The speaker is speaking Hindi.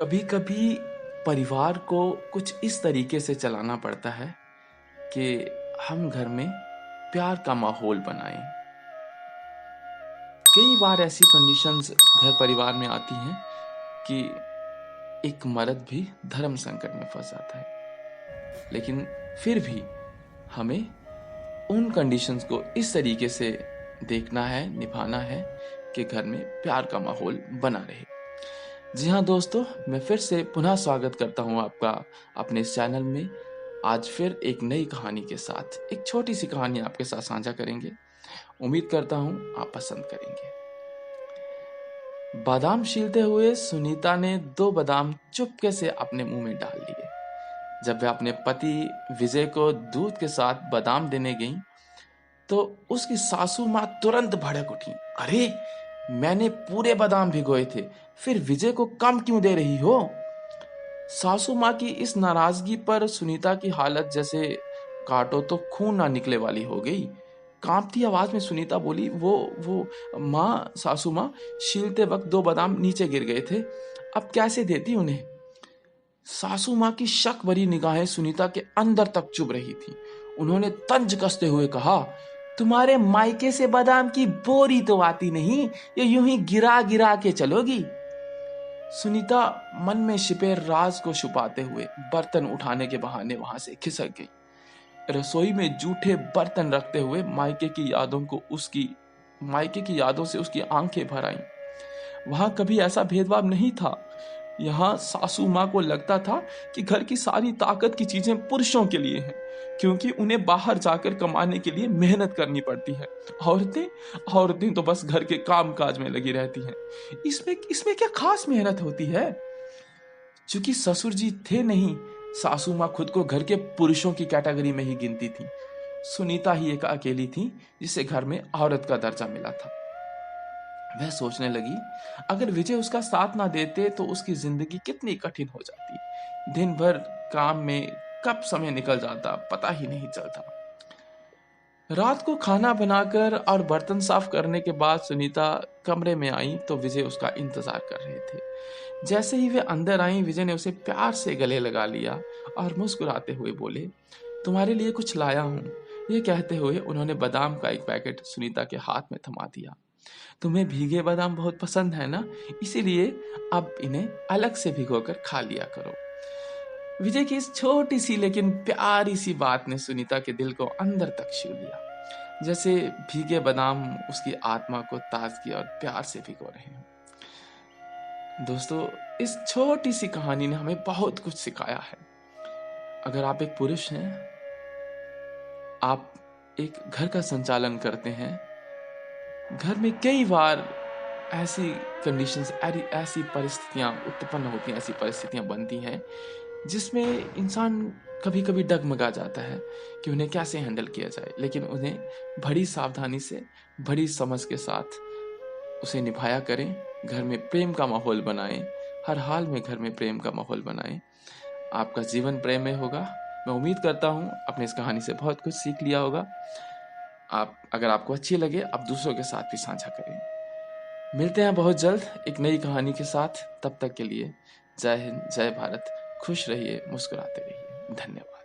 कभी कभी परिवार को कुछ इस तरीके से चलाना पड़ता है कि हम घर में प्यार का माहौल बनाएं। कई बार ऐसी कंडीशंस घर परिवार में आती हैं कि एक मर्द भी धर्म संकट में फंस जाता है, लेकिन फिर भी हमें उन कंडीशंस को इस तरीके से देखना है, निभाना है कि घर में प्यार का माहौल बना रहे। जी हाँ दोस्तों, मैं फिर से पुनः स्वागत करता हूँ आपका अपने इस चैनल में। आज फिर एक नई कहानी के साथ एक छोटी सी कहानी आपके साथ साझा करेंगे। उम्मीद करता हूँ आप पसंद करेंगे। बादाम छीलते हुए सुनीता ने 2 बादाम चुपके से अपने मुंह में डाल लिए। जब वह अपने पति विजय को दूध के साथ बादाम देने गई तो उसकी सासू माँ तुरंत भड़क उठी। अरे, मैंने पूरे बादाम भिगोए थे, फिर विजय को कम क्यों दे रही हो? सासू माँ की इस नाराजगी पर सुनीता की हालत जैसे काटो तो खून ना निकले वाली हो गई। कांपती आवाज में सुनीता बोली, वो माँ, सासू माँ, छीलते वक्त 2 बादाम नीचे गिर गए थे, अब कैसे देती उन्हें? सासू माँ की शक भरी निगाहें सुनीता के अंदर तक चुभ रही थी। उन्होंने तंज कसते हुए कहा, तुम्हारे मायके से बादाम की बोरी तो आती नहीं, ये यूं ही गिरा गिरा के चलोगी? सुनीता मन में छिपे राज को छुपाते हुए बर्तन उठाने के बहाने वहां से खिसक गई। रसोई में जूठे बर्तन रखते हुए मायके की यादों से उसकी आंखें भर आईं। वहां कभी ऐसा भेदभाव नहीं था। यहाँ सासू माँ को लगता था कि घर की सारी ताकत की चीजें पुरुषों के लिए हैं, क्योंकि उन्हें बाहर जाकर कमाने के लिए मेहनत करनी पड़ती है। औरतें औरतें तो बस घर के काम काज में लगी रहती हैं। इसमें इसमें क्या खास मेहनत होती है? चूंकि ससुर जी थे नहीं, सासू माँ खुद को घर के पुरुषों की कैटेगरी में ही गिनती थी। सुनीता ही एक अकेली थी जिसे घर में औरत का दर्जा मिला था। वह सोचने लगी, अगर विजय उसका साथ ना देते तो उसकी जिंदगी कितनी कठिन हो जाती। दिन भर काम में कब समय निकल जाता पता ही नहीं चलता। रात को खाना बनाकर और बर्तन साफ करने के बाद सुनीता कमरे में आई तो विजय उसका इंतजार कर रहे थे। जैसे ही वे अंदर आई, विजय ने उसे प्यार से गले लगा लिया और मुस्कुराते हुए बोले, तुम्हारे लिए कुछ लाया हूं। ये कहते हुए उन्होंने बादाम का एक पैकेट सुनीता के हाथ में थमा दिया। तुम्हें भीगे बादाम बहुत पसंद है ना, इसीलिए अब इन्हें अलग से भिगोकर खा लिया करो। विजय की इस छोटी सी लेकिन प्यारी सी बात ने सुनीता के दिल को अंदर तक छू लिया, जैसे भीगे बादाम उसकी आत्मा को ताजगी और प्यार से भिगो रहे हैं। दोस्तों, इस छोटी सी कहानी ने हमें बहुत कुछ सिखाया है। अगर आप एक पुरुष हैं, आप एक घर का संचालन करते हैं, घर में कई बार ऐसी कंडीशंस, ऐसी परिस्थितियां उत्पन्न होती हैं, ऐसी परिस्थितियां बनती हैं जिसमें इंसान कभी कभी डगमगा जाता है कि उन्हें कैसे हैंडल किया जाए, लेकिन उन्हें बड़ी सावधानी से, बड़ी समझ के साथ उसे निभाया करें। घर में प्रेम का माहौल बनाएं, हर हाल में घर में प्रेम का माहौल बनाएं। आपका जीवन प्रेम में होगा। मैं उम्मीद करता हूँ आपने इस कहानी से बहुत कुछ सीख लिया होगा। अगर आपको अच्छी लगे, आप दूसरों के साथ भी साझा करें। मिलते हैं बहुत जल्द एक नई कहानी के साथ। तब तक के लिए जय हिंद, जय भारत। खुश रहिए, मुस्कुराते रहिए। धन्यवाद।